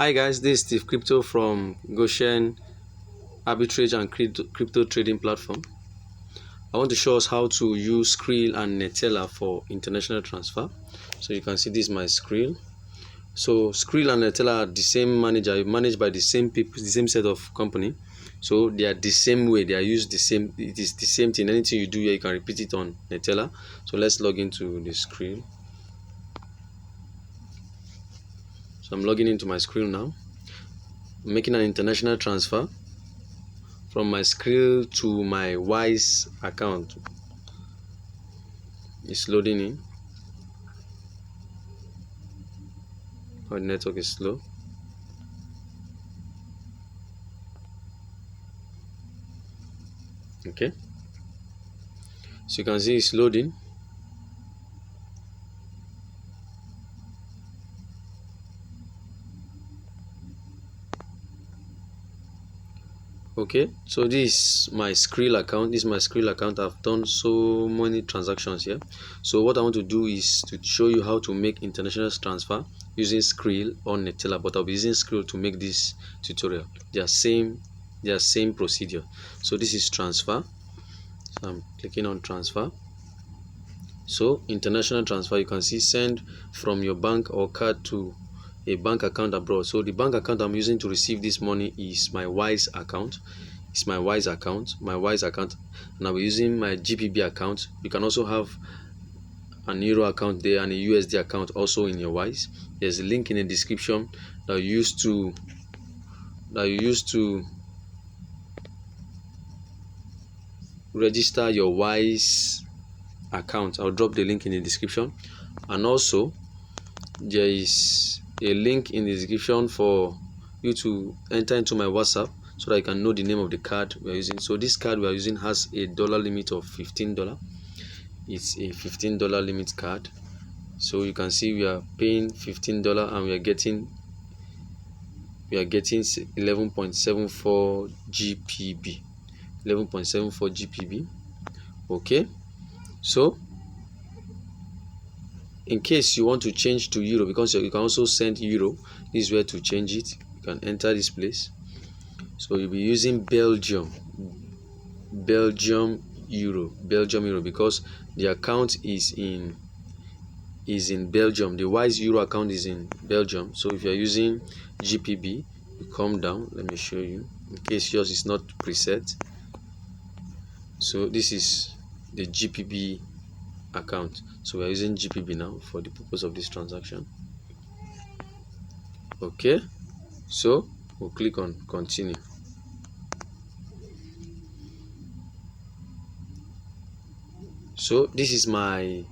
Hi guys, this is Steve Crypto from Goshen Abitrage and crypto trading platform. I want to show us how to use Skrill and Neteller for international transfer. So you can see this is my Skrill. So Skrill and Neteller are the same manager, managed by the same people, the same set of company. So they are the same way, they are used the same, it is the same thing. Anything you do here, you can repeat it on Neteller. So let's log into the Skrill. So I'm logging into my Skrill now. I'm making an international transfer from my Skrill to my Wise account. It's loading in. Our network is slow. Okay, so you can see it's loading. Okay, so this is my Skrill account. This is my Skrill account. I've done so many transactions here. So what I want to do is to show you how to make international transfer using Skrill or Neteller, but I'll be using Skrill to make this tutorial. They are same procedure. So this is transfer. So I'm clicking on transfer. So international transfer, you can see send from your bank or card to a bank account abroad. So the bank account I'm using to receive this money is my Wise account. It's my Wise account, and I'll be using my GPB account. You can also have an Euro account there and a USD account also in your Wise. There's a link in the description that you use to register your Wise account. I'll drop the link in the description, and also there is a link in the description for you to enter into my WhatsApp so that you can know the name of the card we are using. So this card we are using has a dollar limit of $15. It's a $15 limit card. So you can see we are paying $15 and we are getting 11.74 GPB. 11.74 GPB. Okay, so in case you want to change to Euro, because you can also send Euro, this is where to change it. You can enter this place. So you'll be using Belgium Euro, because the account is in Belgium. The Wise Euro account is in Belgium. So if you're using GPB, you come down. Let me show you in case yours is not preset. So this is the GPB account. So we are using GPB now for the purpose of this transaction. Okay, so we'll click on continue. So this is my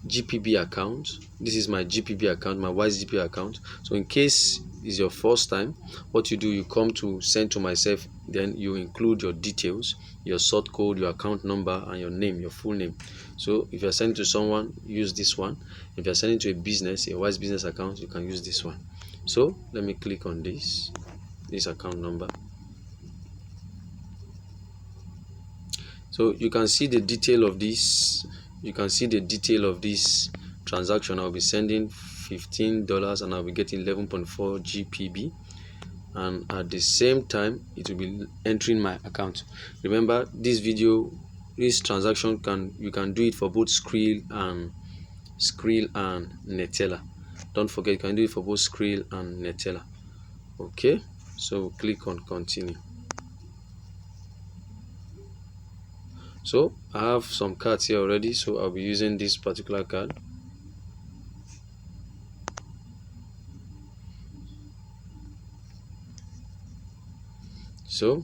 GPB account. This is my GPB account, my Wise GPB account. So in case it's your first time, what you do, you come to send to myself, then you include your details, your sort code, your account number, and your name, your full name. So if you're sending to someone, use this one. If you're sending to a business, a Wise business account, you can use this one. So let me click on this account number. So you can see the detail of this. You can see the detail of this transaction. I'll be sending $15 and I'll be getting 11.4 GPB, and at the same time it will be entering my account. Remember, this transaction you can do it for both Skrill and Neteller. Don't forget, you can do it for both Skrill and Neteller. Okay, so click on continue. So I have some cards here already, so I'll be using this particular card. So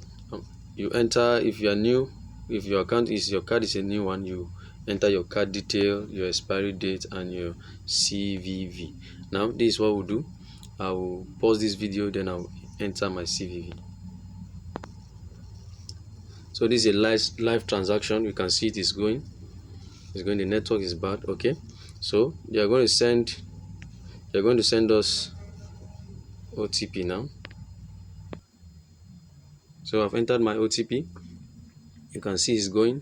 you enter, if you are new, if your card is a new one, you enter your card detail, your expiry date, and your CVV. Now this is what we'll do. I will pause this video, then I'll enter my CVV. So this is a live transaction. You can see it is going. It's going. The network is bad. Okay, so they are going to send us OTP now. So I've entered my OTP. You can see it's going.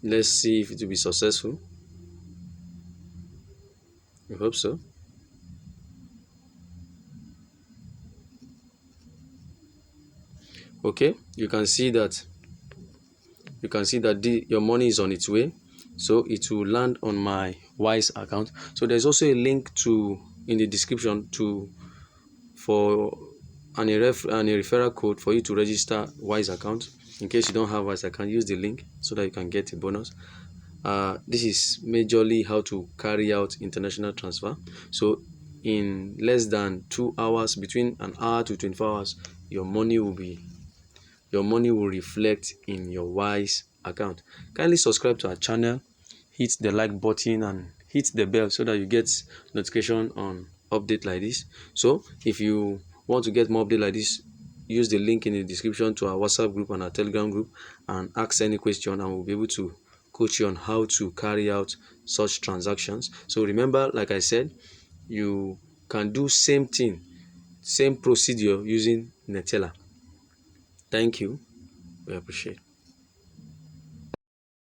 Let's see if it will be successful. I hope so. Okay, you can see that your money is on its way, so it will land on my Wise account. So there's also a link in the description for a referral code for you to register Wise account. In case you don't have Wise account, use the link so that you can get a bonus. This is majorly how to carry out international transfer. So in less than 2 hours, between an hour to 24 hours, your money will reflect in your Wise account. Kindly subscribe to our channel, hit the like button and hit the bell so that you get notification on update like this. So if you want to get more update like this, use the link in the description to our WhatsApp group and our Telegram group and ask any question, and we'll be able to coach you on how to carry out such transactions. So remember, like I said, you can do same procedure using Neteller. Thank you. We appreciate.